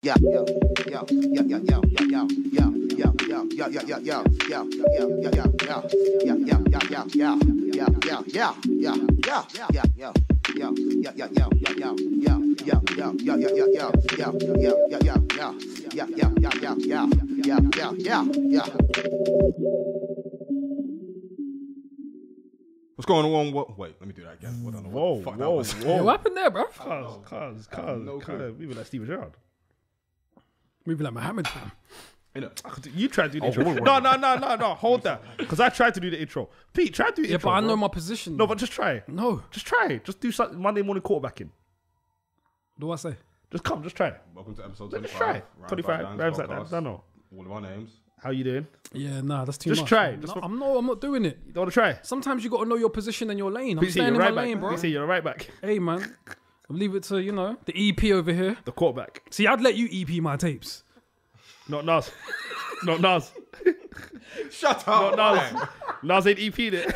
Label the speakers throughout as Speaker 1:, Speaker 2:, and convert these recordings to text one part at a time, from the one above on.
Speaker 1: Yeah, yeah, yeah, yeah, yeah, yeah, yeah, yeah, yeah, yeah, yeah, yeah, yeah, yeah, yeah,
Speaker 2: What's going on? Wait, let me do that again.
Speaker 3: Whoa.
Speaker 4: What happened there, bro?
Speaker 3: Cuz. We were like Steven Gerrard.
Speaker 4: Moving like Mohammed, fam.
Speaker 3: You tried to do the intro. No. Hold that. Because I tried to do the intro. Pete, try to do the intro.
Speaker 4: Yeah, but I know
Speaker 3: bro.
Speaker 4: my position.
Speaker 3: No, but just try.
Speaker 4: No.
Speaker 3: Just try. Just do something Monday morning quarterbacking.
Speaker 4: What do I say?
Speaker 3: Just try.
Speaker 2: Welcome to episode 25.
Speaker 3: Just try. 25. Rhymes like that. No.
Speaker 2: All of our names.
Speaker 3: How you doing?
Speaker 4: Yeah, nah, that's too
Speaker 3: Just
Speaker 4: much.
Speaker 3: try.
Speaker 4: No, I'm not doing it.
Speaker 3: You don't want to try?
Speaker 4: Sometimes you got to know your position and your lane. I'm
Speaker 3: Pete,
Speaker 4: staying
Speaker 3: you're
Speaker 4: in my
Speaker 3: right back.
Speaker 4: lane, bro.
Speaker 3: Pete, you're right back.
Speaker 4: Hey, man. I'll leave it to, the EP over here.
Speaker 3: The quarterback.
Speaker 4: See, I'd let you EP my tapes.
Speaker 3: Not Nas. Not Nas.
Speaker 2: Shut up.
Speaker 3: Not Nas. Nas ain't EP'd it.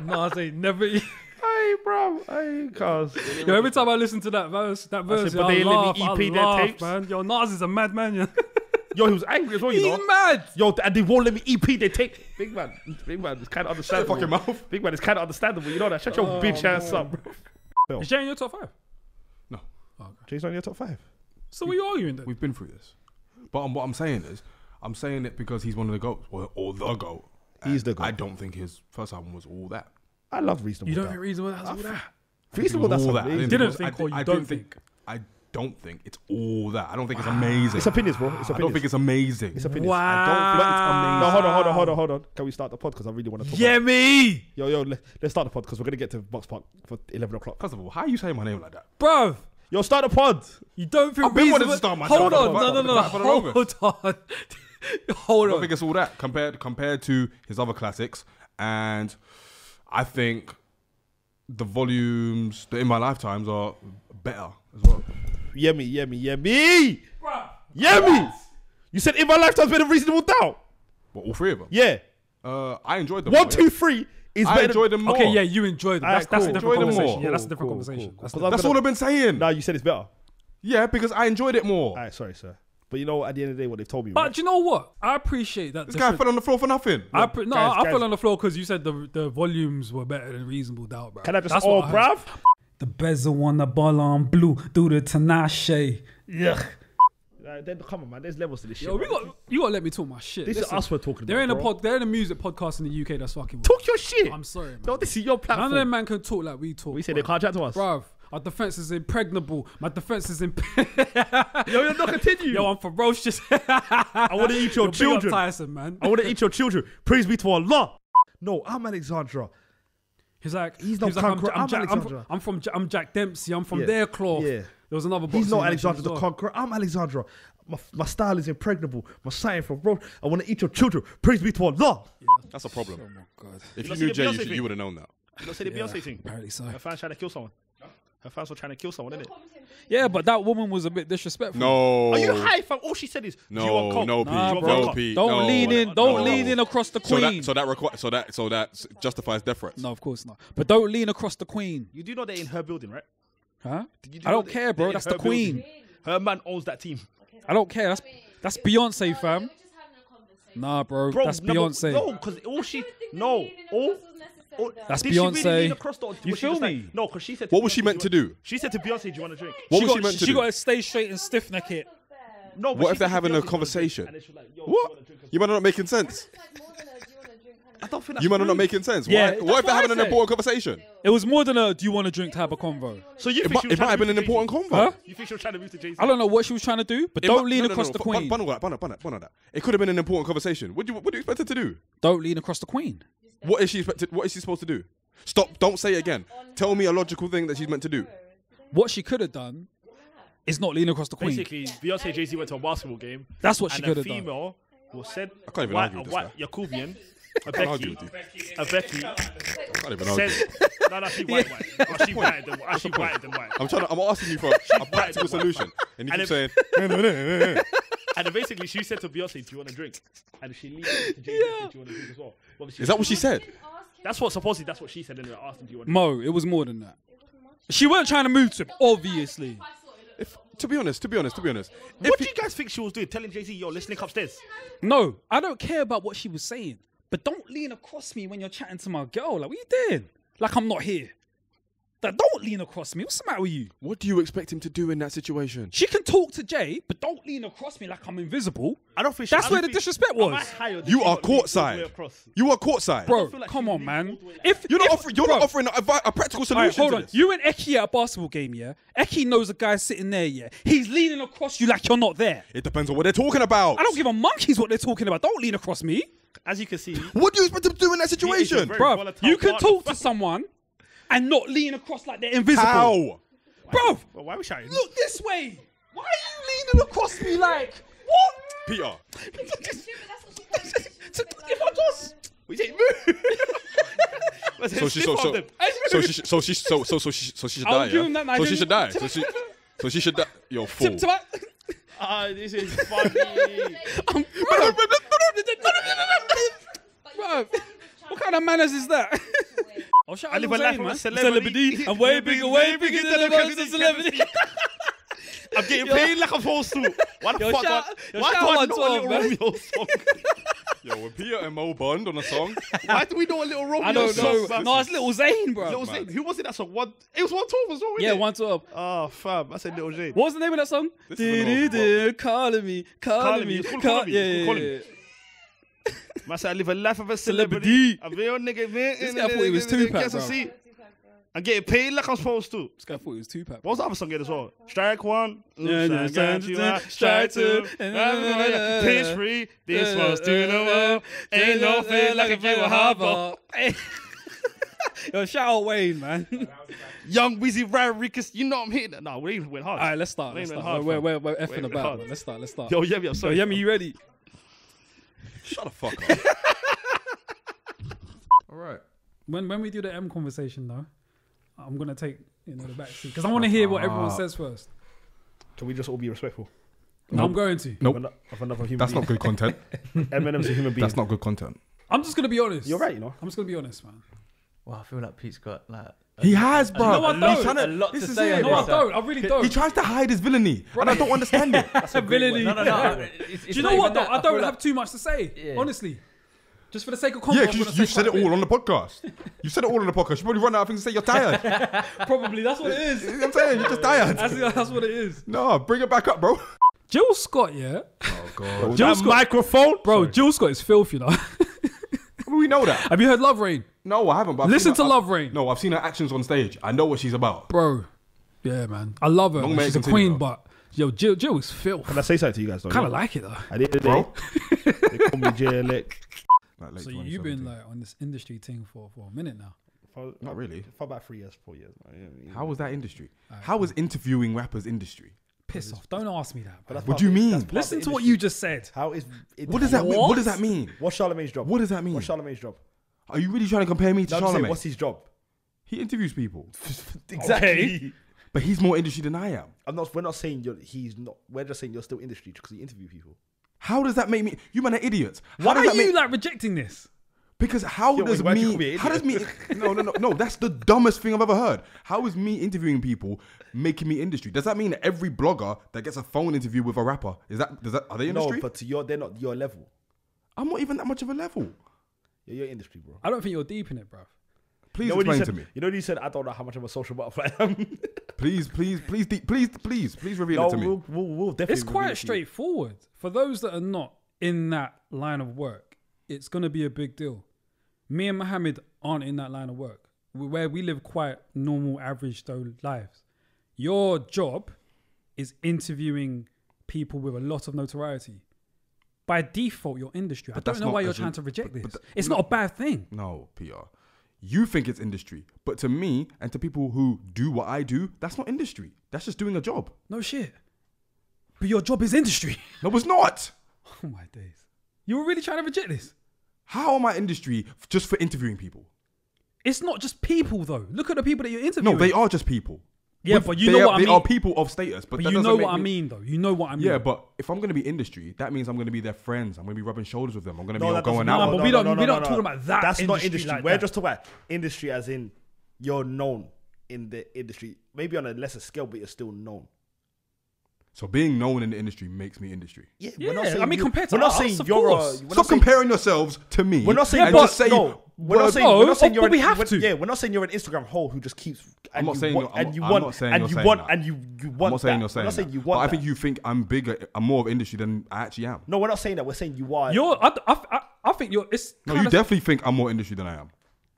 Speaker 4: Nas ain't never...
Speaker 3: Hey, bro. Hey, cuz.
Speaker 4: Yo, every time I listen to that verse,
Speaker 3: said,
Speaker 4: I
Speaker 3: but they let
Speaker 4: laugh,
Speaker 3: me EP
Speaker 4: I
Speaker 3: their
Speaker 4: laugh,
Speaker 3: tapes?
Speaker 4: man. Yo, Nas is a madman, yeah.
Speaker 3: Yo, he was angry as well, you know.
Speaker 4: He's mad.
Speaker 3: Yo, and they won't let me EP their tape. Big man, it's kind of understandable.
Speaker 2: Shut your fucking mouth.
Speaker 3: Big man, it's kind of understandable. You know that. Shut your bitch ass up, bro.
Speaker 4: Is Jay in your top 5?
Speaker 2: No.
Speaker 3: Jay's not in your top 5.
Speaker 4: So what are you arguing then?
Speaker 2: We've been through this. But what I'm saying is, I'm saying it because he's one of the GOATs, or the GOAT.
Speaker 3: He's the GOAT.
Speaker 2: I don't think his first album was all that.
Speaker 3: I love Reasonable
Speaker 4: You don't
Speaker 3: Doubt.
Speaker 4: think Reasonable Doubt's all that?
Speaker 3: Reasonable Doubt's
Speaker 2: all that.
Speaker 3: amazing.
Speaker 4: Didn't think or you don't think?
Speaker 2: I don't think it's all that. I don't think it's amazing.
Speaker 3: It's opinions, bro. It's opinions.
Speaker 2: I don't think it's amazing.
Speaker 3: It's opinions.
Speaker 4: Wow.
Speaker 2: I don't think it's amazing.
Speaker 3: No, hold on. Can we start the pod? Because I really want to talk
Speaker 4: Yeah,
Speaker 3: about
Speaker 4: me.
Speaker 3: Yo, let's start the pod because we're going to get to Box Park for 11 o'clock.
Speaker 2: First of all, how are you saying my name like that?
Speaker 4: Bruv,
Speaker 3: Yo, start the pod.
Speaker 4: you don't feel
Speaker 2: I've been wanting
Speaker 4: reasonable.
Speaker 2: to start my
Speaker 4: Hold
Speaker 2: job.
Speaker 4: on. No.
Speaker 2: For the longest.
Speaker 4: Hold on.
Speaker 2: I
Speaker 4: Hold
Speaker 2: don't
Speaker 4: on.
Speaker 2: think it's all that compared to his other classics, and I think the volumes that in my lifetimes are better as well.
Speaker 3: Yummy. Yummy. You said in my lifetime's been a Reasonable Doubt.
Speaker 2: Well, all three of them.
Speaker 3: Yeah.
Speaker 2: I enjoyed them.
Speaker 3: 1, 2, 3 is
Speaker 2: I
Speaker 3: better.
Speaker 2: enjoyed them more.
Speaker 4: Okay, yeah, you enjoyed it.
Speaker 3: That's
Speaker 4: That's a
Speaker 3: cool.
Speaker 4: different
Speaker 2: Enjoyed them
Speaker 4: conversation.
Speaker 2: more.
Speaker 4: Yeah, that's a different
Speaker 3: Cool,
Speaker 4: conversation.
Speaker 3: cool.
Speaker 2: That's all I've been saying.
Speaker 3: No, you said it's better.
Speaker 2: Yeah, because I enjoyed it more.
Speaker 3: All right, sorry, sir. But you know, at the end of the day, what they've told me.
Speaker 4: But
Speaker 3: right?
Speaker 4: do you know what? I appreciate that.
Speaker 2: This guy fell on the floor for nothing.
Speaker 4: I
Speaker 3: guys.
Speaker 4: fell on the floor because you said the volumes were better than Reasonable Doubt, bro.
Speaker 3: Can I just,
Speaker 4: That's what I heard.
Speaker 3: bruv?
Speaker 4: The bezel on the ball on blue, do the Tinashe. Yuck.
Speaker 3: Then come on, man. There's levels to this shit.
Speaker 4: Yo,
Speaker 3: man.
Speaker 4: you gotta let me talk my shit.
Speaker 3: This is
Speaker 4: Listen,
Speaker 3: us we're talking
Speaker 4: They're
Speaker 3: about.
Speaker 4: they're in a music podcast in the UK that's fucking.
Speaker 3: Talk your shit.
Speaker 4: I'm sorry, man.
Speaker 3: No, this is your platform.
Speaker 4: None of them man can talk like we talk.
Speaker 3: We say they can't chat to us.
Speaker 4: Bruv, our defense is impregnable. My defense is
Speaker 3: Yo, you're not continue.
Speaker 4: Yo, I'm ferocious.
Speaker 3: I want to eat your children.
Speaker 4: Tyson, man.
Speaker 3: I want to eat your children. Praise be to Allah. No, I'm Alexandra.
Speaker 4: He's like,
Speaker 3: He's not conqueror. I'm Alexandra.
Speaker 4: I'm Jack Dempsey. I'm from
Speaker 3: Yeah.
Speaker 4: their cloth.
Speaker 3: Yeah.
Speaker 4: There was another boxer.
Speaker 3: He's not
Speaker 4: you mentioned
Speaker 3: Alexandra
Speaker 4: as
Speaker 3: the
Speaker 4: well.
Speaker 3: Conqueror. I'm Alexandra. My style is impregnable. My sign from bro. I want to eat your children. Praise be to Allah.
Speaker 2: That's a problem.
Speaker 4: Oh my god.
Speaker 2: If
Speaker 3: You
Speaker 2: you
Speaker 3: know,
Speaker 2: knew
Speaker 3: see the
Speaker 2: Jay,
Speaker 3: Beyonce thing?
Speaker 2: you would have known that.
Speaker 3: You know, say the Beyonce thing.
Speaker 4: Apparently so.
Speaker 3: Her fans trying to kill someone. Her fans were trying to kill someone, innit?
Speaker 4: Yeah, but that woman was a bit disrespectful.
Speaker 2: No.
Speaker 3: Are you high, fam? All she said is, do you want coke?
Speaker 2: No, Pete.
Speaker 4: Nah, bro.
Speaker 2: No, Pete.
Speaker 4: Don't
Speaker 2: no.
Speaker 4: lean in. Don't lean in across the queen.
Speaker 2: So that justifies deference.
Speaker 4: No, of course not. But don't lean across the queen.
Speaker 3: You do know they're in her building, right?
Speaker 4: Huh?
Speaker 3: You do
Speaker 4: I
Speaker 3: know
Speaker 4: don't care, bro.
Speaker 3: they're in
Speaker 4: That's
Speaker 3: her
Speaker 4: the queen.
Speaker 3: building. Her man owns that team.
Speaker 4: I don't care. That's Beyonce, fam. Nah, bro.
Speaker 3: Bro,
Speaker 4: That's
Speaker 3: no,
Speaker 4: Beyonce.
Speaker 3: No, because all she... No. All...
Speaker 4: That's
Speaker 3: Did she really
Speaker 4: Beyonce.
Speaker 3: lean across the,
Speaker 4: You
Speaker 3: was she
Speaker 4: feel
Speaker 3: just
Speaker 4: me?
Speaker 3: Like, no, because she said...
Speaker 2: What was she meant to do?
Speaker 3: She said to Beyonce, do you want a drink?
Speaker 2: What was she meant to
Speaker 4: She
Speaker 2: do?
Speaker 4: got to stay straight and stiff neck it.
Speaker 3: No, but
Speaker 2: What
Speaker 3: she
Speaker 2: if they're
Speaker 3: said to
Speaker 2: having
Speaker 3: Beyonce,
Speaker 2: a
Speaker 3: do you want drink?
Speaker 2: conversation?
Speaker 3: And then she was like, yo,
Speaker 2: What?
Speaker 3: do you want a drink?
Speaker 2: You might not making sense.
Speaker 3: I don't think that's
Speaker 2: You might not
Speaker 3: rude.
Speaker 2: making sense.
Speaker 4: Yeah,
Speaker 2: Why? What
Speaker 4: that's
Speaker 2: if they're
Speaker 4: what
Speaker 2: having
Speaker 4: I
Speaker 2: an
Speaker 4: said.
Speaker 2: important conversation?
Speaker 4: It was more than a do you want a drink type of convo.
Speaker 3: So you
Speaker 2: It
Speaker 3: think
Speaker 2: might,
Speaker 3: she was
Speaker 2: it might have been an
Speaker 3: trying to move
Speaker 2: important
Speaker 3: to
Speaker 2: convo.
Speaker 4: Huh?
Speaker 3: Jay-Z? You think she was trying to move to Jay-Z?
Speaker 4: I don't know what she was trying to do, but
Speaker 2: It
Speaker 4: don't
Speaker 2: might-
Speaker 4: lean
Speaker 2: no, no,
Speaker 4: across
Speaker 2: no,
Speaker 4: the
Speaker 2: no,
Speaker 4: queen.
Speaker 2: Bundle that. It could have been an important conversation. What do you expect her to do?
Speaker 4: Don't lean across the queen.
Speaker 2: What is she expected? What is she supposed to do? Stop! Don't say it again. Tell me a logical thing that she's meant to do.
Speaker 4: What she could have done is not lean across the queen.
Speaker 3: Basically, Beyonce and Jay-Z went to a basketball game.
Speaker 4: That's what she
Speaker 3: and
Speaker 4: could
Speaker 3: a
Speaker 4: have done.
Speaker 3: female was said...
Speaker 2: I can't even
Speaker 3: white,
Speaker 2: argue with
Speaker 3: a
Speaker 2: this
Speaker 3: white Yakubian, a
Speaker 2: can't argue
Speaker 3: Becky,
Speaker 2: with
Speaker 3: a Becky,
Speaker 2: I can't even argue.
Speaker 3: said... No, she white. Oh, she whiter than white. She whiter than white.
Speaker 2: I'm asking you for a practical solution, and you
Speaker 3: And
Speaker 2: keep saying,
Speaker 3: And then basically, she said to Beyonce, do you want a drink? And she leaned to Jay-Z, do you want a drink as well? Obviously,
Speaker 2: "Is that what she said?"
Speaker 3: That's what supposedly, that's what she said. And I asked him, do you want a drink?
Speaker 4: Mo, it was more than that. She weren't trying to move to him, obviously.
Speaker 2: To be honest.
Speaker 3: What do you guys think she was doing? Telling Jay-Z, yo, let's link upstairs.
Speaker 4: No, I don't care about what she was saying. But don't lean across me when you're chatting to my girl. Like, what you doing? Like I'm not here. Like, don't lean across me. What's the matter with you?
Speaker 2: What do you expect him to do in that situation?
Speaker 4: She can talk to Jay, but don't lean across me like I'm invisible.
Speaker 3: I don't think
Speaker 4: That's where the disrespect was.
Speaker 2: You are courtside. You are courtside.
Speaker 4: Bro,
Speaker 3: like
Speaker 4: come
Speaker 3: she
Speaker 4: on,
Speaker 3: leaned
Speaker 4: man.
Speaker 3: all the way
Speaker 4: If
Speaker 2: You're not
Speaker 4: bro,
Speaker 2: offering a practical
Speaker 4: all
Speaker 2: solution
Speaker 4: right, hold
Speaker 2: to
Speaker 4: on.
Speaker 2: this.
Speaker 4: You and Eki at a basketball game, yeah? Eki knows a guy sitting there, yeah? He's leaning across you like you're not there.
Speaker 2: It depends on what they're talking about.
Speaker 4: I don't give a monkey's what they're talking about. Don't lean across me.
Speaker 3: As you can see,
Speaker 2: What do you expect him to do in that situation?
Speaker 3: very
Speaker 4: Bro,
Speaker 3: volatile
Speaker 4: you can
Speaker 3: partner.
Speaker 4: talk to someone and not lean across like they're invisible.
Speaker 2: How?
Speaker 4: Bro,
Speaker 3: Well, why are we shouting?
Speaker 4: look this way. Why are you leaning across me like, what?
Speaker 2: Peter.
Speaker 4: If I just...
Speaker 3: We take move.
Speaker 2: So she should
Speaker 4: I'll
Speaker 2: die.
Speaker 4: give him that
Speaker 2: So she should die.
Speaker 4: Nigerian-
Speaker 2: So she should die. Yo, fool.
Speaker 4: Tip to my...
Speaker 3: This is funny.
Speaker 4: Bro, what kind of manners is that? Oh, shout
Speaker 3: I
Speaker 4: out
Speaker 3: live
Speaker 4: Lil
Speaker 3: a life
Speaker 4: Zane,
Speaker 3: of a
Speaker 4: man.
Speaker 3: celebrity.
Speaker 4: I'm way bigger than a celebrity.
Speaker 3: I'm getting paid like I'm supposed to. Why the
Speaker 4: Yo,
Speaker 3: fuck?
Speaker 4: shout-
Speaker 3: do I-
Speaker 4: yo,
Speaker 3: Why
Speaker 4: shout
Speaker 3: do I
Speaker 4: out
Speaker 3: know
Speaker 4: to
Speaker 3: a
Speaker 4: him,
Speaker 3: little
Speaker 4: man.
Speaker 3: Romeo song?
Speaker 2: Yo, when Peter and Mo bond on a song,
Speaker 3: Why do we know a little Romeo
Speaker 4: I don't
Speaker 3: song?
Speaker 4: know.
Speaker 3: fam?
Speaker 4: No, it's Lil Zane, bro.
Speaker 3: Little Zane. Who was it that song? It was 112 as well, wasn't
Speaker 4: Yeah,
Speaker 3: it?
Speaker 4: 112.
Speaker 3: Oh, fam. I said Little Zane.
Speaker 4: What was the name of that song?
Speaker 2: This is an old
Speaker 4: Calling me.
Speaker 3: It's called Calling Me.
Speaker 4: Yeah,
Speaker 3: It's called
Speaker 4: yeah,
Speaker 3: Calling
Speaker 4: yeah.
Speaker 3: Man said I live a life of a
Speaker 4: Celebrity.
Speaker 3: celebrity. A real nigga, man.
Speaker 4: This guy thought he was Tupac,
Speaker 3: Guess I
Speaker 4: bro.
Speaker 3: see. I'm getting paid like I'm supposed to.
Speaker 4: This guy thought it was Tupac.
Speaker 3: What was the other song again as well? Strike one,
Speaker 4: Yeah,
Speaker 3: strike two, pitch free. This one's to the world. Ain't no feeling like a play with harbor.
Speaker 4: Yo, shout out Wayne, man.
Speaker 3: Young Weezy Ryan Rikus, you know I'm hitting that. No, we even went hard.
Speaker 4: All right, let's start.
Speaker 3: Ain't
Speaker 4: Let's
Speaker 3: went
Speaker 4: start.
Speaker 3: hard,
Speaker 4: We're
Speaker 3: fam.
Speaker 4: effing
Speaker 3: Went
Speaker 4: about.
Speaker 3: hard.
Speaker 4: Man. Let's start.
Speaker 3: Yo, Yemi, I'm
Speaker 4: Yo,
Speaker 3: sorry.
Speaker 4: Yemi, you ready?
Speaker 2: shut the fuck up. All right.
Speaker 4: When we do the M conversation, though, I'm gonna take the back seat because I want to hear what everyone says first.
Speaker 3: Can we just all be respectful
Speaker 4: I'm going to.
Speaker 2: Nope.
Speaker 3: of another human
Speaker 2: That's
Speaker 3: being?
Speaker 2: not good content.
Speaker 3: Eminem's a human being.
Speaker 2: That's not good content.
Speaker 4: I'm just gonna be honest.
Speaker 3: You're right, you know.
Speaker 4: I'm just gonna be honest, man.
Speaker 5: Well, I feel like Pete's got like
Speaker 2: He has, bro.
Speaker 4: No, I don't.
Speaker 2: He's trying
Speaker 5: A lot to
Speaker 2: this is
Speaker 5: say
Speaker 2: it.
Speaker 5: on
Speaker 4: No, I
Speaker 5: this.
Speaker 4: don't. I really don't.
Speaker 2: He tries to hide his villainy, and I don't understand it.
Speaker 4: Ability.
Speaker 5: No.
Speaker 4: Do you know what? Though I don't have too much to say.
Speaker 5: Yeah.
Speaker 4: Honestly, just for the sake of
Speaker 2: Yeah,
Speaker 4: content.
Speaker 2: because you said it all on the podcast. You said it all on the podcast. You probably run out of things to say. You're tired.
Speaker 4: Probably that's what it is.
Speaker 2: You know what I'm saying? You're just tired.
Speaker 4: That's what it is.
Speaker 2: No, bring it back up, bro.
Speaker 4: Jill Scott, yeah.
Speaker 2: Oh god.
Speaker 4: Jill
Speaker 3: That
Speaker 4: Scott,
Speaker 3: microphone,
Speaker 4: bro. Jill Scott is filth, you know.
Speaker 2: We know that.
Speaker 4: Have you heard Love Rain,
Speaker 2: No, I haven't. But I've
Speaker 4: Listen
Speaker 2: seen
Speaker 4: to Love Rain.
Speaker 2: No, I've seen her actions on stage. I know what she's about.
Speaker 4: bro? Yeah, man. I love her.
Speaker 2: Long
Speaker 4: man.
Speaker 2: may it
Speaker 4: She's a
Speaker 2: continue,
Speaker 4: queen,
Speaker 2: though.
Speaker 4: but yo, Jill is filth.
Speaker 3: Can I say something to you guys?
Speaker 4: Kind of like it though.
Speaker 3: At the end of the
Speaker 2: Bro.
Speaker 3: day, they call me JLX.
Speaker 2: Like late
Speaker 4: So you've
Speaker 2: 2017.
Speaker 4: been like on this industry thing for a minute now.
Speaker 2: Not really.
Speaker 3: For about 3 years, 4 years.
Speaker 2: How was that industry? How was interviewing rappers industry?
Speaker 4: Piss off. Don't ask me that. bro.
Speaker 2: What do you mean?
Speaker 4: Listen to what you just said.
Speaker 3: How is it?
Speaker 2: What does that mean? What does that mean?
Speaker 3: What's Charlamagne's job?
Speaker 2: What does that mean?
Speaker 3: What's Charlamagne's job?
Speaker 2: Are you really trying to compare me to
Speaker 3: No, I'm just saying,
Speaker 2: Charlamagne?
Speaker 3: what's his job?
Speaker 2: He interviews people,
Speaker 3: Exactly.
Speaker 2: but he's more industry than I am.
Speaker 3: We're not saying he's not. We're just saying you're still industry because you interview people.
Speaker 2: How does that make me? You man are idiots. How
Speaker 4: Why
Speaker 2: does
Speaker 4: are
Speaker 2: that
Speaker 4: you
Speaker 2: make?
Speaker 4: like rejecting this?
Speaker 2: Because how
Speaker 3: Yo,
Speaker 2: does
Speaker 3: wait, why'd you
Speaker 2: me?
Speaker 3: call me an
Speaker 2: How does me? No. That's the dumbest thing I've ever heard. How is me interviewing people making me industry? Does that mean that every blogger that gets a phone interview with a rapper are they industry?
Speaker 3: No, but they're not your level.
Speaker 2: I'm not even that much of a level.
Speaker 3: You're industry, bro.
Speaker 4: I don't think you're deep in it, bro.
Speaker 2: Please
Speaker 3: when you
Speaker 2: explain
Speaker 3: said,
Speaker 2: to me.
Speaker 3: You know when you said I don't know how much of a social butterfly I am.
Speaker 2: Please reveal it to me.
Speaker 3: We'll definitely.
Speaker 4: It's
Speaker 3: reveal
Speaker 4: quite
Speaker 3: it to you.
Speaker 4: straightforward. For those that are not in that line of work, it's going to be a big deal. Me and Mohammed aren't in that line of work, where we live quite normal, average though lives. Your job is interviewing people with a lot of notoriety. By default, your industry. I don't
Speaker 2: that's
Speaker 4: know
Speaker 2: not
Speaker 4: why you're
Speaker 2: as in-
Speaker 4: trying to reject
Speaker 2: but
Speaker 4: this. It's not a bad thing.
Speaker 2: No, Peter. You think it's industry, but to me and to people who do what I do, that's not industry. That's just doing a job.
Speaker 4: No shit. But your job is industry.
Speaker 2: No, it's not.
Speaker 4: Oh my days. You were really trying to reject this?
Speaker 2: How am I industry just for interviewing people?
Speaker 4: It's not just people though. Look at the people that you're interviewing.
Speaker 2: No, they are just people.
Speaker 4: Yeah, but you know what I mean.
Speaker 2: They are people of status, but
Speaker 4: But
Speaker 2: that
Speaker 4: you
Speaker 2: doesn't
Speaker 4: know
Speaker 2: make
Speaker 4: what I
Speaker 2: me-
Speaker 4: mean though. You know what I mean.
Speaker 2: Yeah, but if I'm going to be industry, that means I'm going to be their friends. I'm going to be rubbing shoulders with them. I'm going to be
Speaker 3: No,
Speaker 2: all
Speaker 3: that
Speaker 2: going
Speaker 3: doesn't-
Speaker 2: out.
Speaker 4: but
Speaker 2: with
Speaker 4: we
Speaker 2: them.
Speaker 4: don't- we're not talking about that
Speaker 3: That's not
Speaker 4: industry
Speaker 3: industry.
Speaker 4: like
Speaker 3: We're
Speaker 4: that.
Speaker 3: just talking about industry as in you're known in the industry. Maybe on a lesser scale, but you're still known.
Speaker 2: So being known in the industry makes me industry.
Speaker 6: Yeah,
Speaker 4: Yeah,
Speaker 6: we're not saying
Speaker 4: I mean, compared to
Speaker 6: we're not
Speaker 4: us,
Speaker 6: saying
Speaker 4: of
Speaker 6: you're
Speaker 4: course.
Speaker 6: we're
Speaker 2: Stop
Speaker 6: not saying-
Speaker 2: comparing yourselves to me.
Speaker 6: We're not saying,
Speaker 2: and
Speaker 6: but
Speaker 2: just say
Speaker 6: no, we're not
Speaker 2: words-
Speaker 6: saying, we're not saying
Speaker 4: but
Speaker 6: you're
Speaker 4: we
Speaker 6: an,
Speaker 4: have to.
Speaker 6: Yeah, we're not saying you're an Instagram hoe who just keeps.
Speaker 2: I'm not saying you're- I'm not saying
Speaker 6: and
Speaker 2: you're
Speaker 6: you
Speaker 2: saying
Speaker 6: want
Speaker 2: that.
Speaker 6: and you
Speaker 2: I'm
Speaker 6: want
Speaker 2: not saying
Speaker 6: that.
Speaker 2: you're saying
Speaker 6: We're not saying
Speaker 2: that.
Speaker 6: you
Speaker 2: But
Speaker 6: want
Speaker 2: I
Speaker 6: that.
Speaker 2: think you think I'm bigger, I'm more of industry than I actually am.
Speaker 6: No, we're not saying that. We're saying you are.
Speaker 4: I think you're. It's
Speaker 2: No, you
Speaker 4: kinda-
Speaker 2: definitely think I'm more industry than I am.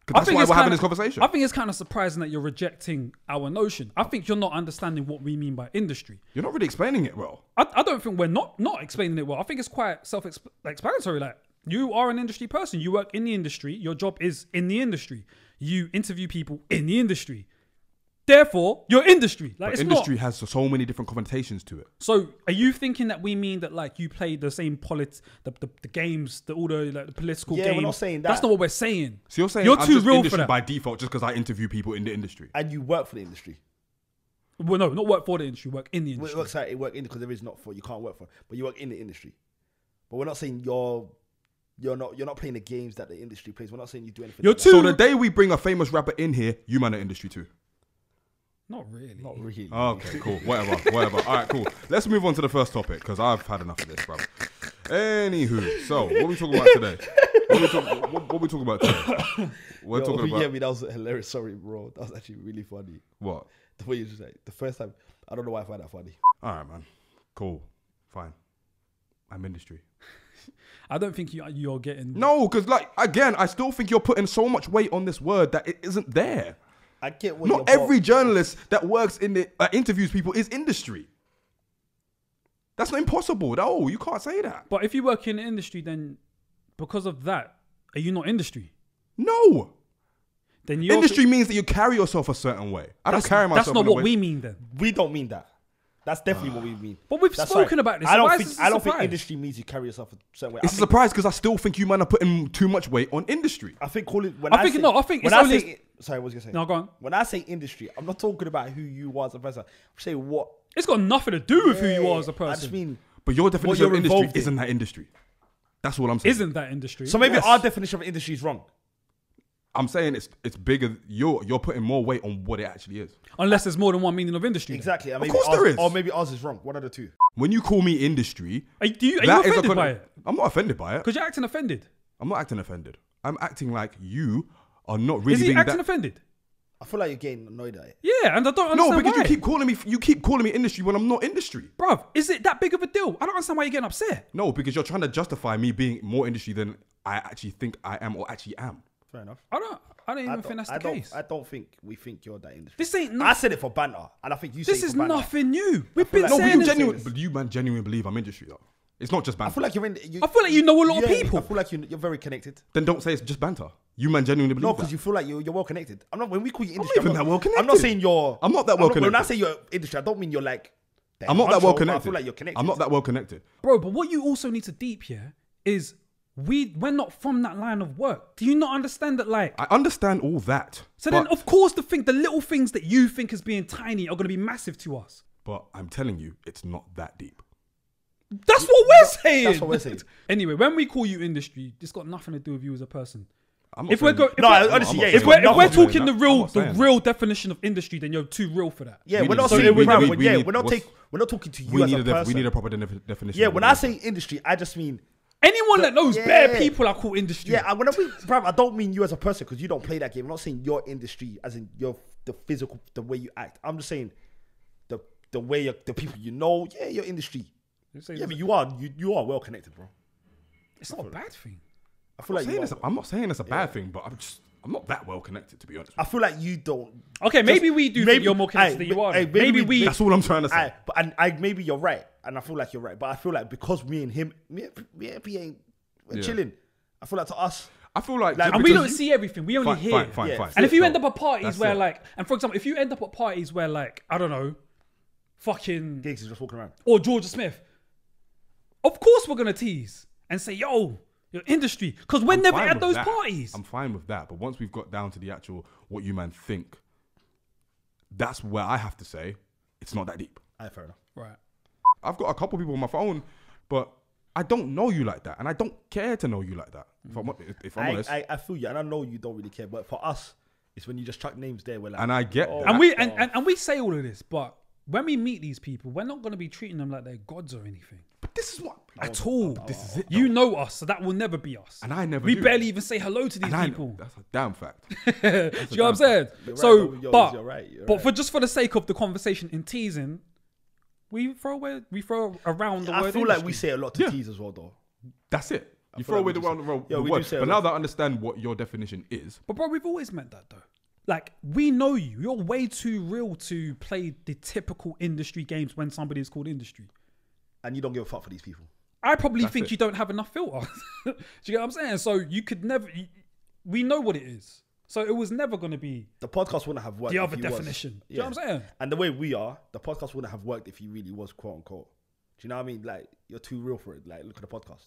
Speaker 2: 'Cause
Speaker 4: I
Speaker 2: that's
Speaker 4: think
Speaker 2: why
Speaker 4: it's
Speaker 2: we're having
Speaker 4: kinda-
Speaker 2: this conversation.
Speaker 4: I think it's kind of surprising that you're rejecting our notion. I think you're not understanding what we mean by industry.
Speaker 2: You're not really explaining it well.
Speaker 4: I don't think we're not explaining it well. I think it's quite self-explanatory. Like, you are an industry person. You work in the industry. Your job is in the industry. You interview people in the industry. Therefore, you're industry. Like,
Speaker 2: But
Speaker 4: it's
Speaker 2: industry
Speaker 4: not.
Speaker 2: has so many different connotations to it.
Speaker 4: So, are you thinking that we mean that like you play the same the games, all the like the political
Speaker 6: Yeah,
Speaker 4: games?
Speaker 6: we're not saying that.
Speaker 4: That's not what we're saying.
Speaker 2: So you're saying
Speaker 4: you're
Speaker 2: I'm
Speaker 4: too
Speaker 2: just
Speaker 4: real
Speaker 2: industry
Speaker 4: for that.
Speaker 2: by default just because I interview people in the industry.
Speaker 6: And you work for the industry.
Speaker 4: Well, no, not work for the industry. Work in the
Speaker 6: Well,
Speaker 4: industry.
Speaker 6: it works out. It work in because there is not for you can't work for, but you work in the industry. But we're not saying you're not playing the games that the industry plays. We're not saying you do anything.
Speaker 4: You're
Speaker 6: like
Speaker 4: too-
Speaker 2: So the day we bring a famous rapper in here, you man are industry too.
Speaker 4: Not really.
Speaker 6: that. Not really.
Speaker 2: Okay, cool. Whatever. All right, cool. Let's move on to the first topic because I've had enough of this, bro. Anywho, so what are we talking about today? What are we talking about today? We're talking about
Speaker 6: Yeah, that was hilarious. Sorry, bro. That was actually really funny.
Speaker 2: what?
Speaker 6: The way you just like the first time. I don't know why I find that funny.
Speaker 2: All right, man. Cool. Fine. I'm industry.
Speaker 4: I don't think you're getting.
Speaker 2: No, because like again, I still think you're putting so much weight on this word that it isn't there.
Speaker 6: I get what
Speaker 2: Not
Speaker 6: you're
Speaker 2: every journalist that works in the interviews people is industry. That's not impossible. No, you can't say that.
Speaker 4: But if you work in the industry, then because of that, are you not industry?
Speaker 2: No.
Speaker 4: Then you're
Speaker 2: Industry means that you carry yourself a certain way. I don't carry myself.
Speaker 4: That's not
Speaker 2: in a
Speaker 4: what
Speaker 2: way.
Speaker 4: we mean then.
Speaker 6: We don't mean that. That's definitely what we mean.
Speaker 4: But we've
Speaker 6: That's
Speaker 4: spoken
Speaker 6: right.
Speaker 4: about this.
Speaker 6: I
Speaker 4: so
Speaker 6: don't
Speaker 4: why
Speaker 6: think
Speaker 4: is this a
Speaker 6: I don't think
Speaker 4: surprise?
Speaker 6: industry means you carry yourself a certain way.
Speaker 2: It's a surprise because I still think you man are putting too much weight on industry.
Speaker 6: I think call it when
Speaker 4: I think
Speaker 6: say,
Speaker 4: no, I think
Speaker 6: when
Speaker 4: it's
Speaker 6: I
Speaker 4: only-
Speaker 6: say sorry, what was you gonna say?
Speaker 4: No, go on.
Speaker 6: When I say industry, I'm not talking about who you are as a person. I'm saying what
Speaker 4: It's got nothing to do with who you are as a
Speaker 6: I
Speaker 4: person.
Speaker 6: just mean
Speaker 2: But your definition
Speaker 6: you're
Speaker 2: of industry
Speaker 6: involved in.
Speaker 2: isn't that industry. That's what I'm saying.
Speaker 4: Isn't that industry?
Speaker 6: so maybe
Speaker 2: Yes.
Speaker 6: our definition of industry is wrong.
Speaker 2: I'm saying it's bigger. You're putting more weight on what it actually is.
Speaker 4: Unless there's more than one meaning of industry. then.
Speaker 6: Exactly. And maybe
Speaker 2: course
Speaker 6: ours,
Speaker 2: there is.
Speaker 6: Or maybe ours is wrong. One of the two.
Speaker 2: When you call me industry,
Speaker 4: Are you
Speaker 2: that is a
Speaker 4: offended by it?
Speaker 2: I'm not offended by it.
Speaker 4: Because you're acting offended.
Speaker 2: I'm not acting offended. I'm acting like you are not really
Speaker 4: Is he
Speaker 2: being
Speaker 4: acting
Speaker 2: that.
Speaker 4: offended?
Speaker 6: I feel like you're getting annoyed at it.
Speaker 4: Yeah, and I don't
Speaker 2: No,
Speaker 4: understand
Speaker 2: because
Speaker 4: why.
Speaker 2: you keep calling me industry when I'm not industry.
Speaker 4: Bruv, is it that big of a deal? I don't understand why you're getting upset.
Speaker 2: No, because you're trying to justify me being more industry than I actually think I am or actually am.
Speaker 6: Fair enough.
Speaker 4: I don't even think that's the case.
Speaker 6: I don't think we think you're that industry.
Speaker 4: This ain't
Speaker 6: I
Speaker 4: nothing.
Speaker 6: said it for banter, and I think you said
Speaker 4: This
Speaker 6: it
Speaker 4: is
Speaker 6: for banter.
Speaker 4: nothing new. We've
Speaker 6: feel
Speaker 4: been
Speaker 6: like-
Speaker 2: No, but
Speaker 4: saying
Speaker 2: you
Speaker 4: this.
Speaker 2: genuinely believe I'm industry though. It's not just banter.
Speaker 6: I feel like you're in.
Speaker 4: I feel like you know a lot of people.
Speaker 6: I feel like you're very connected.
Speaker 2: Then don't say it's just banter. You man genuinely believe
Speaker 6: No,
Speaker 2: that.
Speaker 6: because you feel like you're well connected. I'm not. When we call you
Speaker 2: not
Speaker 6: industry,
Speaker 2: even that well connected.
Speaker 6: I'm not saying you're.
Speaker 2: I'm not that well
Speaker 6: When I
Speaker 2: connected.
Speaker 6: say you're industry, I don't mean you're like. the
Speaker 2: I'm not that
Speaker 6: honcho,
Speaker 2: well
Speaker 6: but
Speaker 2: connected.
Speaker 6: I feel like you're connected.
Speaker 2: I'm not that well connected.
Speaker 4: Bro, but what you also need to deep here is we're not from that line of work. Do you not understand that? Like,
Speaker 2: I understand all that.
Speaker 4: so
Speaker 2: but,
Speaker 4: then of course the little things that you think as being tiny are going to be massive to us.
Speaker 2: but I'm telling you, it's not that deep.
Speaker 4: That's what we're saying.
Speaker 6: That's what we're saying.
Speaker 4: Anyway, when we call you industry, it's got nothing to do with you as a person.
Speaker 2: I'm not
Speaker 4: If we're
Speaker 2: saying-
Speaker 4: go,
Speaker 6: No,
Speaker 4: we're-
Speaker 6: honestly,
Speaker 2: I'm
Speaker 6: yeah.
Speaker 2: not
Speaker 6: If
Speaker 2: saying
Speaker 6: we're,
Speaker 2: that.
Speaker 6: if
Speaker 2: I'm
Speaker 6: we're
Speaker 2: not saying
Speaker 6: talking
Speaker 2: that.
Speaker 6: the
Speaker 2: I'm
Speaker 6: real,
Speaker 2: not saying
Speaker 6: the
Speaker 2: that.
Speaker 6: real.
Speaker 4: real definition of industry, then you're too real for that.
Speaker 6: Yeah,
Speaker 2: We
Speaker 6: we're
Speaker 2: need-
Speaker 6: not
Speaker 2: so
Speaker 6: saying.
Speaker 2: we
Speaker 6: bruv,
Speaker 2: need-
Speaker 6: when-
Speaker 2: we
Speaker 6: yeah,
Speaker 2: need-
Speaker 6: we're not
Speaker 2: what's-
Speaker 6: we're not talking to you
Speaker 2: we
Speaker 6: as
Speaker 2: need
Speaker 6: a person.
Speaker 2: we need a proper definition.
Speaker 6: Yeah,
Speaker 2: of
Speaker 6: when
Speaker 2: what
Speaker 6: I
Speaker 2: it is.
Speaker 6: say industry, I just mean.
Speaker 4: Anyone that knows bare
Speaker 6: yeah.
Speaker 4: people are called industry.
Speaker 6: Yeah, when I don't mean you as a person because you don't play that game. I'm not saying your industry as in the physical, the way you act. I'm just saying the way the people you know. Yeah, your industry. Yeah, but you are well connected, bro.
Speaker 4: It's not a bad thing.
Speaker 6: I feel like you are.
Speaker 2: I'm not saying it's a bad thing, but I'm not that well connected to be honest.
Speaker 6: I feel like you don't.
Speaker 4: Okay, maybe we do think you're more connected than you are.
Speaker 6: Hey,
Speaker 4: Maybe we.
Speaker 2: That's all I'm trying to say.
Speaker 6: Maybe you're right, and I feel like you're right. But I feel like because me and him, we're
Speaker 2: Yeah.
Speaker 6: chilling. I feel like to us,
Speaker 2: I feel like,
Speaker 6: Like,
Speaker 2: just
Speaker 4: And we
Speaker 2: because
Speaker 4: don't see everything. We only hear.
Speaker 2: Fine.
Speaker 6: Yeah.
Speaker 4: And if you
Speaker 6: No,
Speaker 4: end up at parties
Speaker 2: that's
Speaker 4: where
Speaker 2: it.
Speaker 4: like, and for example, if you end up at parties where like, I don't know, fucking,
Speaker 6: Gigs is just walking around.
Speaker 4: or Georgia Smith, of course we're gonna tease and say, yo, your industry, because we're
Speaker 2: I'm
Speaker 4: never
Speaker 2: fine
Speaker 4: at
Speaker 2: with
Speaker 4: those
Speaker 2: that.
Speaker 4: parties.
Speaker 2: I'm fine with that, but once we've got down to the actual what you man think, that's where I have to say it's not that deep.
Speaker 6: Fair enough.
Speaker 4: Right.
Speaker 2: I've got a couple people on my phone, but I don't know you like that, and I don't care to know you like that. If I'm honest,
Speaker 6: I feel you, and I know you don't really care, but for us, it's when you just chuck names there. We're like,
Speaker 2: and I get
Speaker 6: oh,
Speaker 2: that.
Speaker 4: And we and we say all of this, but when we meet these people, we're not going to be treating them like they're gods or anything.
Speaker 2: But this is what.
Speaker 4: At all.
Speaker 2: This is it.
Speaker 4: You know us, so that will never be us.
Speaker 2: And I never
Speaker 4: We
Speaker 2: do.
Speaker 4: barely even say hello to these people.
Speaker 2: That's a damn fact.
Speaker 4: Do you know what I'm saying?
Speaker 6: You're
Speaker 4: So,
Speaker 6: right,
Speaker 4: but
Speaker 6: you're right, you're
Speaker 4: but
Speaker 6: right.
Speaker 4: for just for the sake of the conversation in teasing, we throw around the word.
Speaker 6: I feel like we
Speaker 4: industry.
Speaker 6: say a lot to tease as well, though.
Speaker 2: That's it. You
Speaker 6: feel
Speaker 2: throw
Speaker 6: like
Speaker 2: away
Speaker 6: we
Speaker 2: the
Speaker 6: do
Speaker 2: word.
Speaker 6: Yeah,
Speaker 2: the
Speaker 6: we do
Speaker 2: word.
Speaker 6: say a
Speaker 2: But
Speaker 6: lot.
Speaker 2: now that I understand what your definition is,
Speaker 4: But bro, we've always meant that though. Like we know you. You're way too real to play the typical industry games when somebody is called industry.
Speaker 6: And you don't give a fuck for these people.
Speaker 4: I probably think
Speaker 2: it.
Speaker 4: you don't have enough filter. Do you get what I'm saying? So you could never. We know what it is. So it was never going to be
Speaker 6: The podcast wouldn't have worked.
Speaker 4: the
Speaker 6: if
Speaker 4: other
Speaker 6: he was.
Speaker 4: definition. Do you know what I'm saying?
Speaker 6: And the way we are, the podcast wouldn't have worked if he really was quote unquote. Do you know what I mean? Like, you're too real for it. Like, look at the podcast.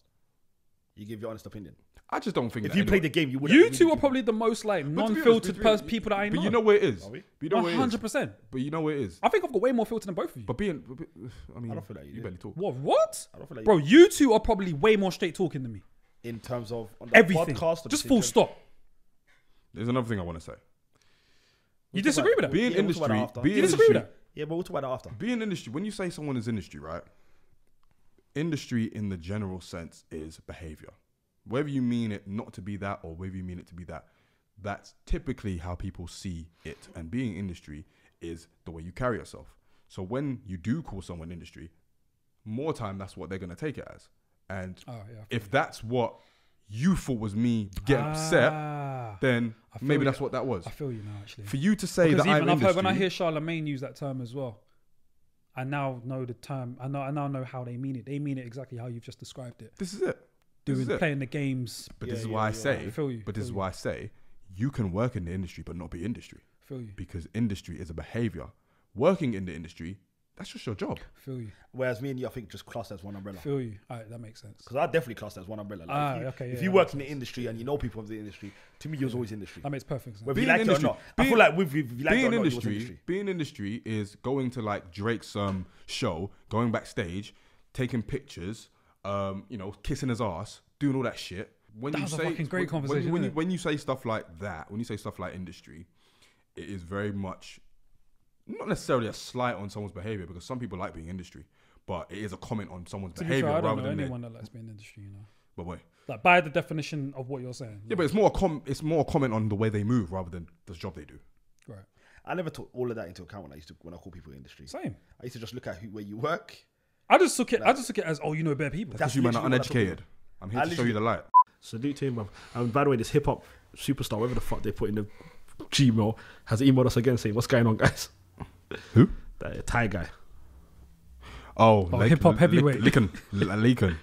Speaker 6: You give your honest opinion.
Speaker 2: I just don't think.
Speaker 6: If
Speaker 2: that
Speaker 6: you
Speaker 2: anyway.
Speaker 6: played the game, you would.
Speaker 4: You two are probably the most like
Speaker 2: But to be honest,
Speaker 4: non-filtered people that I know.
Speaker 2: But you know where it is.
Speaker 6: we?
Speaker 2: You know where it is.
Speaker 4: 100%.
Speaker 2: But you know where it is.
Speaker 4: I think I've got way more filter than both of you.
Speaker 2: But being, I mean,
Speaker 6: I don't feel like you do.
Speaker 2: barely talk.
Speaker 4: What?
Speaker 6: I don't feel like
Speaker 4: Bro, you two are probably way more straight talking than me.
Speaker 6: in terms of on the
Speaker 4: Everything.
Speaker 6: podcast. or
Speaker 4: Just
Speaker 6: the
Speaker 4: full
Speaker 6: situation.
Speaker 4: stop.
Speaker 2: There's another thing I want to say.
Speaker 4: You disagree with that?
Speaker 2: Being
Speaker 6: Yeah, we'll talk about
Speaker 2: industry,
Speaker 6: that after.
Speaker 2: being
Speaker 4: You disagree with
Speaker 2: industry,
Speaker 4: that?
Speaker 6: Yeah, but we'll talk about that after.
Speaker 2: being industry. When you say someone is industry, right? Industry in the general sense is behavior. Whether you mean it not to be that or whether you mean it to be that, that's typically how people see it. And being industry is the way you carry yourself. So when you do call someone industry, more time that's what they're going to take it as. And
Speaker 4: Oh, yeah.
Speaker 2: if that's what you thought was me getting upset, then
Speaker 4: I feel
Speaker 2: maybe
Speaker 4: you.
Speaker 2: that's what that was.
Speaker 4: I feel you now, actually.
Speaker 2: For you to say
Speaker 4: Because
Speaker 2: that
Speaker 4: even
Speaker 2: I'm
Speaker 4: I've
Speaker 2: industry,
Speaker 4: heard when I hear Charlemagne use that term as well, I now know the term. I now know how they mean it. They mean it exactly how you've just described it.
Speaker 2: this is it. This
Speaker 4: Doing
Speaker 2: is it.
Speaker 4: playing the games.
Speaker 2: But this is
Speaker 6: Yeah,
Speaker 2: why I
Speaker 6: yeah,
Speaker 2: say,
Speaker 4: I feel you,
Speaker 2: but this
Speaker 4: feel
Speaker 2: is
Speaker 4: you.
Speaker 2: why I say, you can work in the industry but not be industry,
Speaker 4: Feel you.
Speaker 2: because industry is a behavior. Working in the industry, that's just your job.
Speaker 4: Feel you.
Speaker 6: Whereas me and you, I think, just classed as one umbrella.
Speaker 4: Feel you. All right, that makes sense.
Speaker 6: Because I definitely classed as one umbrella. Like, if you,
Speaker 4: Okay.
Speaker 6: if
Speaker 4: Yeah,
Speaker 6: you
Speaker 4: that
Speaker 6: work
Speaker 4: makes
Speaker 6: in the
Speaker 4: sense.
Speaker 6: industry and you know people of the industry, to me, you're always industry.
Speaker 4: That makes perfect sense.
Speaker 6: Whether you
Speaker 2: Being
Speaker 6: like it or
Speaker 2: industry-
Speaker 6: not. I feel like if you like it
Speaker 2: Being
Speaker 6: or not, you was
Speaker 2: industry, being industry is going to like Drake's show, going backstage, taking pictures, kissing his ass, doing all that shit. When
Speaker 4: That
Speaker 2: you
Speaker 4: was a
Speaker 2: say
Speaker 4: fucking great conversation,
Speaker 2: when
Speaker 4: isn't it?
Speaker 2: when you say stuff like that, when you say stuff like industry, it is very much not necessarily a slight on someone's behavior, because some people like being industry, but it is a comment on someone's
Speaker 4: To be
Speaker 2: behavior
Speaker 4: fair, I don't
Speaker 2: rather
Speaker 4: know
Speaker 2: than
Speaker 4: anyone that likes being in the industry, you know.
Speaker 2: But wait,
Speaker 4: Like by the definition of what you're saying.
Speaker 2: yeah, but it's more a comment on the way they move rather than the job they do.
Speaker 4: Right.
Speaker 6: I never took all of that into account when I call people industry.
Speaker 4: Same.
Speaker 6: I used to just look at where you work.
Speaker 4: I just took it as, oh, you know bare people.
Speaker 2: Because you man are
Speaker 6: literally what I told
Speaker 2: uneducated. I'm here
Speaker 6: I
Speaker 2: to show you the light.
Speaker 3: Salute to him, bruv. And by the way, this hip hop superstar, whatever the fuck they put in the Gmail, has emailed us again saying, "What's going on, guys?"
Speaker 2: Who?
Speaker 3: That Thai guy.
Speaker 2: Oh,
Speaker 4: hip-hop heavyweight.
Speaker 2: Leakin.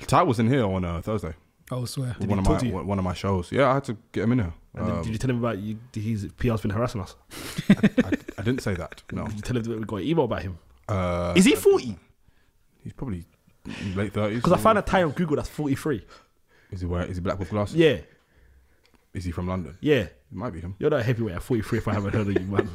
Speaker 2: Ty was in here on Thursday.
Speaker 4: I swear.
Speaker 3: Did he talk to you?
Speaker 2: One of my shows. Yeah, I had to get him in here.
Speaker 3: And then did you tell him about his PR's been harassing us?
Speaker 2: I didn't say that. No.
Speaker 3: Did you tell him that we got an email about him?
Speaker 6: Is he 40?
Speaker 2: He's probably in late 30s.
Speaker 3: Because I found a Thai on Google that's 43.
Speaker 2: Is he black with glasses?
Speaker 3: Yeah,
Speaker 2: Is he from London?
Speaker 3: yeah.
Speaker 2: It might be him.
Speaker 3: You're not heavyweight at 43 if I haven't heard of you, man.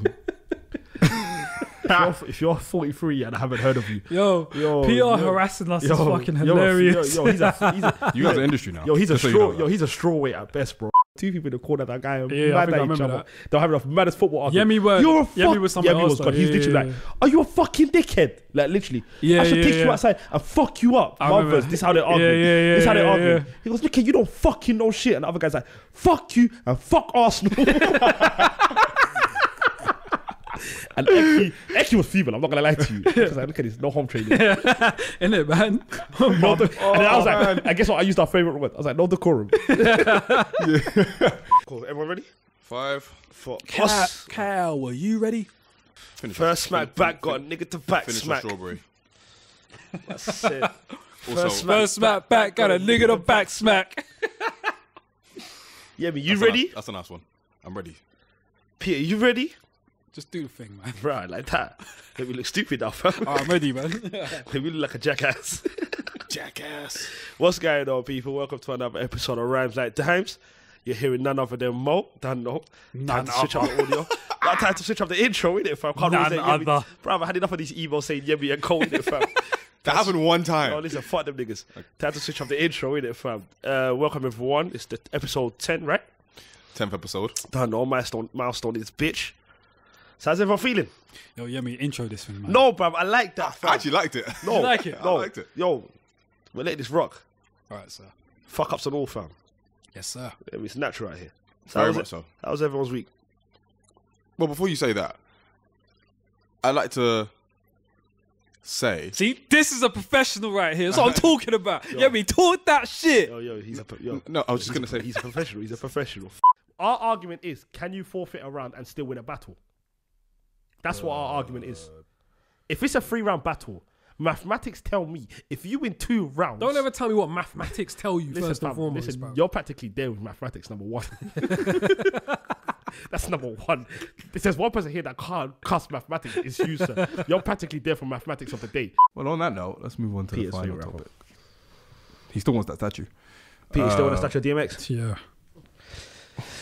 Speaker 3: if you're 43 and I haven't heard of you,
Speaker 4: Yo, PR harassing us is fucking hilarious.
Speaker 3: He's a
Speaker 2: You guys are industry now.
Speaker 3: he's a
Speaker 2: Just so you
Speaker 3: straw.
Speaker 2: know that.
Speaker 3: Yo, he's a strawweight at best, bro. Two people in the corner, that guy,
Speaker 4: Yeah, I think I remember
Speaker 3: each other.
Speaker 4: that.
Speaker 3: They'll have enough maddest football argument.
Speaker 4: Yemi were-
Speaker 3: You're a
Speaker 4: Yemi
Speaker 3: fuck.
Speaker 4: was something
Speaker 3: Yemi
Speaker 4: else
Speaker 3: was
Speaker 4: though.
Speaker 3: God. He's
Speaker 4: Yeah,
Speaker 3: literally
Speaker 4: yeah,
Speaker 3: like, "Are you a fucking dickhead?" Like literally.
Speaker 4: Yeah,
Speaker 3: I should
Speaker 4: yeah,
Speaker 3: take you
Speaker 4: yeah.
Speaker 3: outside and fuck you up,
Speaker 4: I remember
Speaker 3: mothers.
Speaker 4: that.
Speaker 3: This is how they argue.
Speaker 4: Yeah, yeah,
Speaker 3: This is how they
Speaker 4: yeah,
Speaker 3: argue.
Speaker 4: yeah.
Speaker 3: He goes, "Look, you don't fucking know shit," and the other guy's like, "Fuck you and fuck Arsenal." And Eki was feeble. I'm not gonna lie to you. Because like, look at this, no home training.
Speaker 4: Isn't it, man?
Speaker 3: No and then I was like, and guess what? I used our favorite word. I was like, no decorum.
Speaker 6: Cool. Everyone ready?
Speaker 2: 5.
Speaker 6: For
Speaker 4: Cal, are you ready?
Speaker 6: First smack back, got a nigga to back
Speaker 2: Finish
Speaker 6: smack.
Speaker 2: the strawberry.
Speaker 6: That's it.
Speaker 2: Also,
Speaker 4: First smack back, got a nigga to back smack.
Speaker 6: Yeah, but you ready?
Speaker 2: That's a nice one. I'm ready.
Speaker 6: Peter, you ready?
Speaker 4: Just do the thing, man.
Speaker 6: Right, like that. Let me look stupid now, fam.
Speaker 4: Oh, I'm ready, man.
Speaker 6: Let me look like a jackass.
Speaker 2: Jackass.
Speaker 6: What's going on, people? Welcome to another episode of Rhymes Like Dimes. You're hearing none other than Mo. Time to switch up the audio. Not time to switch up the intro, innit, fam? Can't always say
Speaker 4: None
Speaker 6: Yemi.
Speaker 4: other.
Speaker 6: Bro, I had enough of these emails saying Yemi and Cole, innit, fam?
Speaker 2: That happened one
Speaker 6: Oh,
Speaker 2: time.
Speaker 6: listen, fuck them niggas. Time to switch up the intro, innit, fam? Welcome, everyone. It's the episode 10, right?
Speaker 2: 10th episode.
Speaker 6: Don't know, milestone is bitch. So how's everyone feeling?
Speaker 4: Yo, Yemi, intro this thing, man.
Speaker 6: No, bruv, I like that.
Speaker 2: I actually liked it.
Speaker 6: No,
Speaker 4: You like it?
Speaker 6: No,
Speaker 2: I liked it.
Speaker 6: Yo, we're letting this rock.
Speaker 4: All right, sir.
Speaker 6: Fuck ups and all, fam.
Speaker 4: Yes, sir.
Speaker 6: It's natural out here.
Speaker 2: Very much so.
Speaker 6: How's everyone's week?
Speaker 2: Well, before you say that, I'd like to say...
Speaker 4: See, this is a professional right here. That's what I'm talking about. Yemi, talk that shit.
Speaker 6: Yo, he's a
Speaker 2: No, I was just going to say...
Speaker 6: he's a professional. He's a professional. Our argument is, can you forfeit a round and still win a battle? That's what our argument is. If it's a 3-round battle, mathematics tell me if you win 2 rounds.
Speaker 4: Don't ever tell me what mathematics tell you
Speaker 6: Listen,
Speaker 4: first and
Speaker 6: fam,
Speaker 4: foremost,
Speaker 6: listen,
Speaker 4: bro.
Speaker 6: you're practically there with mathematics, number 1. That's number 1. If there's one person here that can't cuss mathematics, it's you, sir. You're practically there for mathematics of the day.
Speaker 2: Well, on that note, let's move on to
Speaker 6: Peter's
Speaker 2: the final
Speaker 6: favourite
Speaker 2: topic. He still wants that statue.
Speaker 6: Peter, still want to start your DMX?
Speaker 4: Yeah.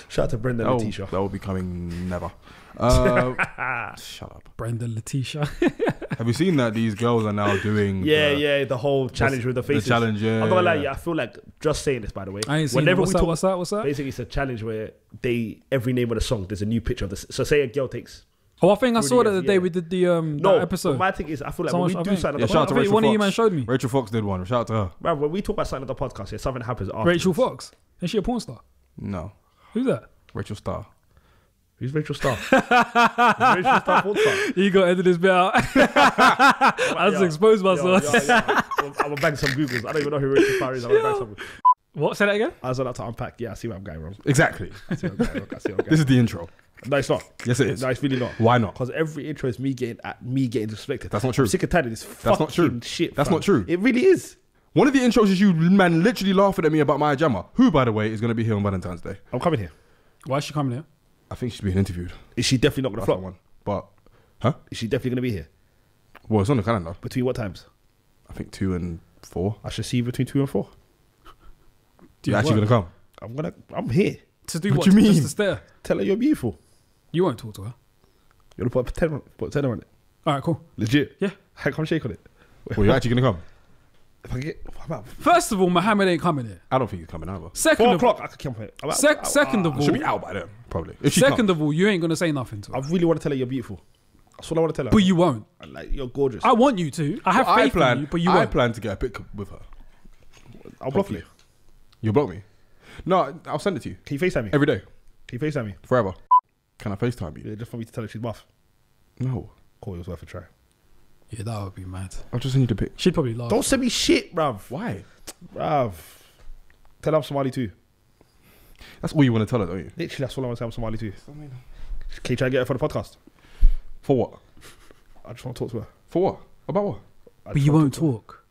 Speaker 6: Shout out to Brendan and Letitia.
Speaker 2: That will be coming never. Shut up.
Speaker 4: Brenda Letitia.
Speaker 2: Have you seen that these girls are now doing...
Speaker 6: the whole challenge with the faces.
Speaker 2: The challenge, yeah.
Speaker 6: I'm not gonna lie, I feel like, just saying this, by the way.
Speaker 4: I ain't seen it. What's that?
Speaker 6: Basically, it's a challenge where every name of the song, there's a new picture of this. So say a girl takes...
Speaker 4: Oh, I think I saw that the
Speaker 6: yeah.
Speaker 4: day we did the that episode.
Speaker 6: But my thing is, I feel like
Speaker 4: Someone-
Speaker 6: when we
Speaker 4: I
Speaker 6: do
Speaker 4: think-
Speaker 6: something
Speaker 2: Yeah,
Speaker 6: on the
Speaker 2: shout out to
Speaker 6: podcast...
Speaker 2: Rachel
Speaker 4: one of you
Speaker 2: Fox.
Speaker 4: man showed me.
Speaker 2: Rachel Fox did one. Shout out to her.
Speaker 6: Man, when we talk about something on the podcast, something happens afterwards.
Speaker 4: Rachel Fox. Is she a porn star?
Speaker 2: No.
Speaker 4: Who's that?
Speaker 2: Rachel Starr.
Speaker 6: Who's Rachel Starr? Rachel Starr porn star?
Speaker 4: You got to edit this bit out. I just exposed myself.
Speaker 6: I'm gonna bang some Googles. I don't even know who Rachel Starr is. I'm gonna bang some.
Speaker 4: What? Say that again?
Speaker 6: I was about to unpack. Yeah, I see where I'm going wrong.
Speaker 2: Exactly.
Speaker 6: I see where I'm going wrong. I see where I'm going.
Speaker 2: This is the intro.
Speaker 6: No, it's not.
Speaker 2: Yes, it is.
Speaker 6: No, it's really not.
Speaker 2: Why not?
Speaker 6: Because every intro is me getting disrespected.
Speaker 2: That's not true.
Speaker 6: I'm sick and tired of this
Speaker 2: That's not true.
Speaker 6: fucking shit.
Speaker 2: That's
Speaker 6: fam.
Speaker 2: not true.
Speaker 6: It really is.
Speaker 2: One of the intros is you, man, literally laughing at me about Maya Jama, who, by the way, is going to be here on Valentine's Day.
Speaker 6: I'm coming here.
Speaker 4: Why is she coming here?
Speaker 2: I think she's being interviewed.
Speaker 6: Is she definitely not gonna
Speaker 2: That's
Speaker 6: flop?
Speaker 2: that one. But, huh?
Speaker 6: Is she definitely gonna be here?
Speaker 2: Well, it's on the calendar.
Speaker 6: Between what times?
Speaker 2: I think 2 and 4.
Speaker 6: I should see you between 2 and 4.
Speaker 2: You're actually going to come?
Speaker 6: I'm here.
Speaker 4: To do
Speaker 2: What
Speaker 4: what?
Speaker 2: you mean?
Speaker 4: Just to stare.
Speaker 6: Tell her you're beautiful.
Speaker 4: You won't talk to her.
Speaker 6: You're gonna put a tenner on it.
Speaker 4: All right, cool.
Speaker 6: Legit.
Speaker 4: Yeah.
Speaker 6: Hey, come shake on it.
Speaker 2: Well, you're actually going to come?
Speaker 6: If I get, I'm out.
Speaker 4: First of all, Mohammed ain't coming here.
Speaker 2: I don't think he's coming either.
Speaker 4: Second
Speaker 6: 4
Speaker 4: of
Speaker 6: o'clock, I could come here. I'm out.
Speaker 4: second of all,
Speaker 2: She'll be out by then, probably. If she
Speaker 4: second
Speaker 2: comes.
Speaker 4: of all, you ain't gonna say nothing to her.
Speaker 6: I really want to tell her you're beautiful. That's what I want to tell her.
Speaker 4: But you won't.
Speaker 6: Like, you're gorgeous.
Speaker 4: I want you to. I have faith in you, but you
Speaker 2: I
Speaker 4: won't.
Speaker 2: plan to get a pic with her.
Speaker 6: I'll block you.
Speaker 2: You'll block me? No, I'll send it to you.
Speaker 6: Can you FaceTime me?
Speaker 2: Every day.
Speaker 6: Can you FaceTime me?
Speaker 2: Forever. Can I FaceTime you?
Speaker 6: Yeah, just for me to tell her she's buff.
Speaker 2: No.
Speaker 6: Cool, it was worth a try.
Speaker 4: Yeah, that would be mad.
Speaker 2: I'll just send you the pic.
Speaker 4: She'd probably laugh.
Speaker 6: Don't send me shit, bruv.
Speaker 2: Why?
Speaker 6: Bruv. Tell her I'm Somali too.
Speaker 2: That's all you want to tell her, don't you?
Speaker 6: Literally, that's all I want to say. I'm Somali too. Can you try and get her for the podcast?
Speaker 2: For what?
Speaker 6: I just want to talk to her.
Speaker 2: For what? About what?
Speaker 4: But you won't talk.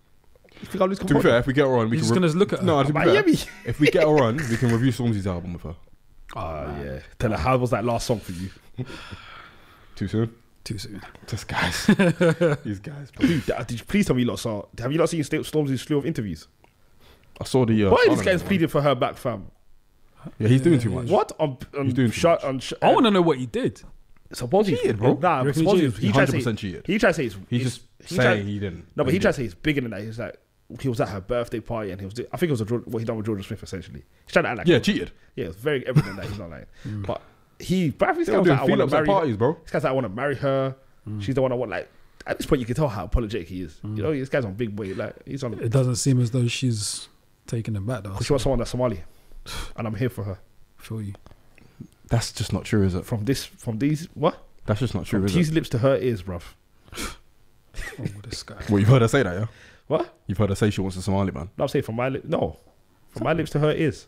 Speaker 6: You think I'll lose
Speaker 2: To be fair, if we get her on, we
Speaker 4: You're
Speaker 2: can...
Speaker 4: just gonna look at her.
Speaker 2: No, to be fair,
Speaker 6: Miami.
Speaker 2: if we get her on, we can review Stormzy's album with her.
Speaker 6: Yeah. Tell her, how was that last song for you?
Speaker 2: Too soon?
Speaker 4: Too soon.
Speaker 2: Just guys. These guys. Bro.
Speaker 6: Dude, did you please tell me you lot saw? Have you not seen Stormzy's slew of interviews?
Speaker 2: I saw the...
Speaker 6: Why is this
Speaker 2: Sonic
Speaker 6: guy's
Speaker 2: one.
Speaker 6: pleading for her back, fam?
Speaker 2: Yeah, he's doing too much.
Speaker 6: What?
Speaker 2: He's doing too much.
Speaker 4: I want to know what he did.
Speaker 6: Supposedly,
Speaker 2: cheated, bro.
Speaker 6: Nah,
Speaker 4: You reckon he
Speaker 6: supposedly
Speaker 4: cheated?
Speaker 6: he tried to
Speaker 2: 100%
Speaker 6: say
Speaker 2: cheated.
Speaker 6: he tried to say it's,
Speaker 2: He's
Speaker 6: it's-
Speaker 2: just
Speaker 6: he
Speaker 2: saying
Speaker 6: tried-
Speaker 2: he didn't.
Speaker 6: No, but
Speaker 2: He
Speaker 6: he tried
Speaker 2: did.
Speaker 6: to say it's bigger than that. He was like, he was at her birthday party and he was. I think it was what he done with Jordan Smith essentially. He's trying to act like
Speaker 2: Yeah, cheated.
Speaker 6: Yeah, it's very evident that he's not lying. But bruv, this
Speaker 2: They
Speaker 6: guy
Speaker 2: were
Speaker 6: was
Speaker 2: doing
Speaker 6: like, I want
Speaker 2: feel-ups
Speaker 6: to
Speaker 2: at
Speaker 6: marry.
Speaker 2: parties, bro.
Speaker 6: This guy's like, I want to marry her. She's the one I want. Like at this point, you can tell how apologetic he is. You know, this guy's on big boy. Like he's on.
Speaker 4: It doesn't seem as though she's taking him back though.
Speaker 6: Because she wants someone that's Somali, and I'm here for her.
Speaker 4: Feel you.
Speaker 2: That's just not true, is it?
Speaker 6: From these, what?
Speaker 2: That's just not true,
Speaker 6: From
Speaker 2: is
Speaker 6: these
Speaker 2: it?
Speaker 6: lips to her ears, bruv.
Speaker 4: Oh, this guy.
Speaker 2: Well, you've heard her say that, yeah?
Speaker 6: What?
Speaker 2: You've heard her say she wants a Somali man.
Speaker 6: No, I'm saying from my lips. No, from my lips to her ears.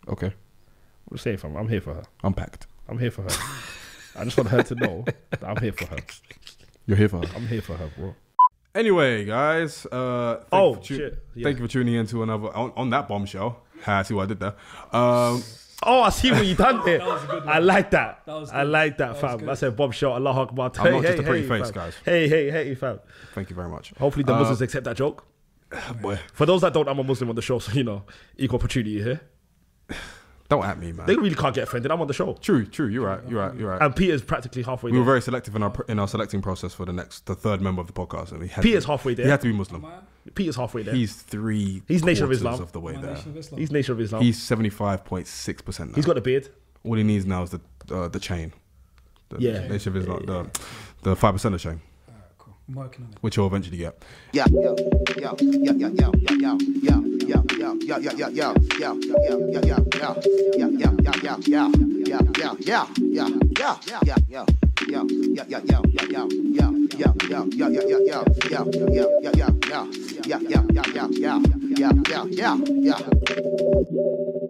Speaker 2: Okay.
Speaker 6: I'm saying, fam, I'm here for her.
Speaker 2: Unpacked.
Speaker 6: I'm here for her. I just want her to know that I'm here for her.
Speaker 2: You're here for her.
Speaker 6: I'm here for her, bro.
Speaker 2: Anyway, guys.
Speaker 6: Shit. Yeah.
Speaker 2: Thank you for tuning in to another... On that bombshell. I see what I did there.
Speaker 6: Oh, I see what you done there. I like that.
Speaker 4: was
Speaker 6: I
Speaker 4: good.
Speaker 6: like that,
Speaker 4: That was
Speaker 6: fam.
Speaker 4: good.
Speaker 6: That's a bombshell. Allah Akbar.
Speaker 2: I'm not just a pretty face,
Speaker 6: fam.
Speaker 2: guys.
Speaker 6: Hey, fam.
Speaker 2: Thank you very much.
Speaker 6: Hopefully the Muslims accept that joke.
Speaker 2: Boy,
Speaker 6: For those that don't, I'm a Muslim on the show, so you know, equal opportunity here.
Speaker 2: don't at me, man.
Speaker 6: They really can't get offended. I'm on the show.
Speaker 2: True. You're right.
Speaker 6: And Peter's practically halfway
Speaker 2: We were
Speaker 6: there.
Speaker 2: very selective in our selecting process for the third member of the podcast, and he had
Speaker 6: Peter's
Speaker 2: to,
Speaker 6: halfway
Speaker 2: He
Speaker 6: there.
Speaker 2: had to be Muslim.
Speaker 6: Peter's halfway there.
Speaker 2: He's three.
Speaker 6: He's Nation of
Speaker 2: quarters
Speaker 6: Islam.
Speaker 2: of the way there.
Speaker 6: He's Nation of Islam.
Speaker 2: He's 75.6% now.
Speaker 6: He's got the beard.
Speaker 2: All he needs now is the chain. Native is not the 5% of shame,
Speaker 4: Cool. I'm working on it.
Speaker 2: which you'll eventually get.
Speaker 1: Yeah, yeah, yeah, yeah, yeah, yeah, yeah, yeah, yeah, yeah, yeah, yeah, yeah, yeah, yeah, yeah, yeah, yeah, yeah, yeah.